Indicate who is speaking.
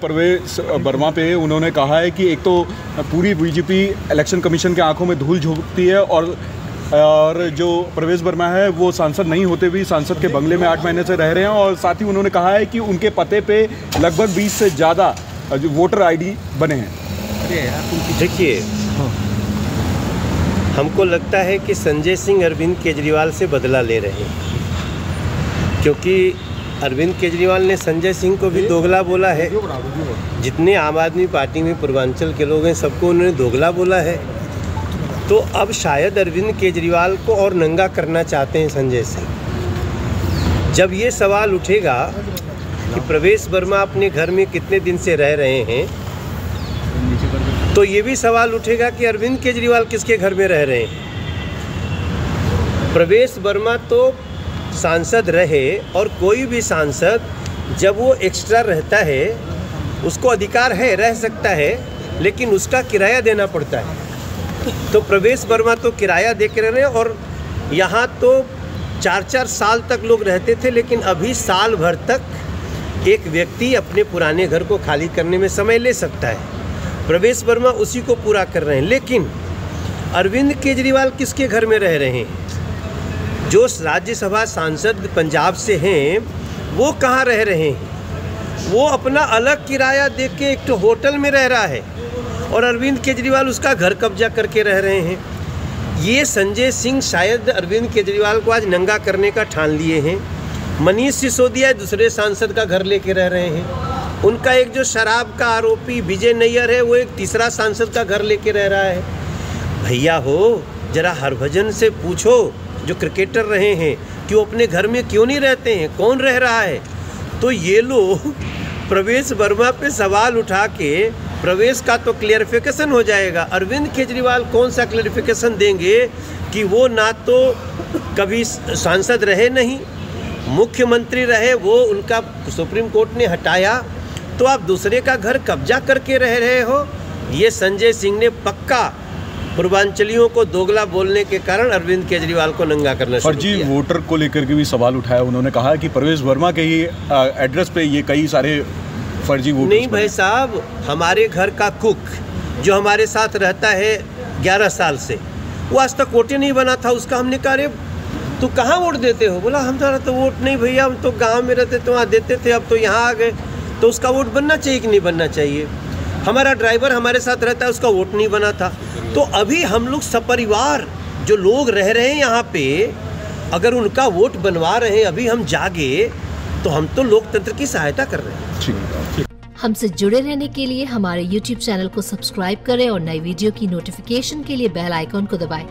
Speaker 1: प्रवेश वर्मा पे उन्होंने कहा है कि एक तो पूरी बीजेपी इलेक्शन कमीशन के आंखों में धूल झोंकती है और जो प्रवेश वर्मा है वो सांसद नहीं होते भी सांसद के बंगले में 8 महीने से रह रहे हैं। और साथ ही उन्होंने कहा है कि उनके पते पे लगभग 20 से ज़्यादा जो वोटर आईडी बने हैं।
Speaker 2: देखिए, हमको लगता है कि संजय सिंह अरविंद केजरीवाल से बदला ले रहे हैं, क्योंकि अरविंद केजरीवाल ने संजय सिंह को भी दोगला बोला है। जितने आम आदमी पार्टी में पूर्वांचल के लोग हैं सबको उन्होंने दोगला बोला है। तो अब शायद अरविंद केजरीवाल को और नंगा करना चाहते हैं संजय सिंह। जब ये सवाल उठेगा कि प्रवेश वर्मा अपने घर में कितने दिन से रह रहे हैं, तो ये भी सवाल उठेगा कि अरविंद केजरीवाल किसके घर में रह रहे हैं। प्रवेश वर्मा तो सांसद रहे, और कोई भी सांसद जब वो एक्स्ट्रा रहता है उसको अधिकार है, रह सकता है, लेकिन उसका किराया देना पड़ता है। तो प्रवेश वर्मा तो किराया दे के रह रहे हैं, और यहाँ तो 4-4 साल तक लोग रहते थे, लेकिन अभी साल भर तक एक व्यक्ति अपने पुराने घर को खाली करने में समय ले सकता है। प्रवेश वर्मा उसी को पूरा कर रहे हैं। लेकिन अरविंद केजरीवाल किसके घर में रह रहे हैं? जो राज्यसभा सांसद पंजाब से हैं वो कहाँ रह रहे हैं? वो अपना अलग किराया दे के एक तो होटल में रह रहा है, और अरविंद केजरीवाल उसका घर कब्जा करके रह रहे हैं। ये संजय सिंह शायद अरविंद केजरीवाल को आज नंगा करने का ठान लिए हैं। मनीष सिसोदिया दूसरे सांसद का घर लेके रह रहे हैं। उनका एक जो शराब का आरोपी विजय नैयर है वो एक तीसरा सांसद का घर लेके रह रहा है। भैया हो, जरा हरभजन से पूछो जो क्रिकेटर रहे हैं कि वो अपने घर में क्यों नहीं रहते हैं, कौन रह रहा है? तो ये लोग प्रवेश वर्मा पे सवाल उठा के प्रवेश का तो क्लियरिफिकेशन हो जाएगा। अरविंद केजरीवाल कौन सा क्लियरिफिकेशन देंगे कि वो ना तो कभी सांसद रहे नहीं, मुख्यमंत्री रहे, वो उनका सुप्रीम कोर्ट ने हटाया, तो आप दूसरे का घर कब्जा करके रह रहे हो। ये संजय सिंह ने पक्का पूर्वांचलियों को दोगला बोलने के कारण अरविंद केजरीवाल को नंगा करना शुरू किया।
Speaker 1: फर्जी वोटर को लेकर के भी सवाल उठाया। उन्होंने कहा कि प्रवेश वर्मा के ही एड्रेस पे ये कई सारे फर्जी वोटर।
Speaker 2: नहीं भाई साहब, हमारे घर का कुक जो हमारे साथ रहता है 11 साल से, वो आज तक वोट ही नहीं बना था। उसका हमने कहा अरे तो कहाँ वोट देते हो? बोला हमारा तो वोट नहीं भैया, हम तो गांव में रहते तो वहाँ देते थे, अब तो यहाँ आ गए। तो उसका वोट बनना चाहिए कि नहीं बनना चाहिए? हमारा ड्राइवर हमारे साथ रहता है, उसका वोट नहीं बना था। तो अभी हम लोग सपरिवार जो लोग रह रहे हैं यहाँ पे, अगर उनका वोट बनवा रहे हैं, अभी हम जागे, तो हम तो लोकतंत्र की सहायता कर रहे हैं।
Speaker 3: हमसे जुड़े रहने के लिए हमारे YouTube चैनल को सब्सक्राइब करें और नई वीडियो की नोटिफिकेशन के लिए बेल आइकॉन को दबाएं।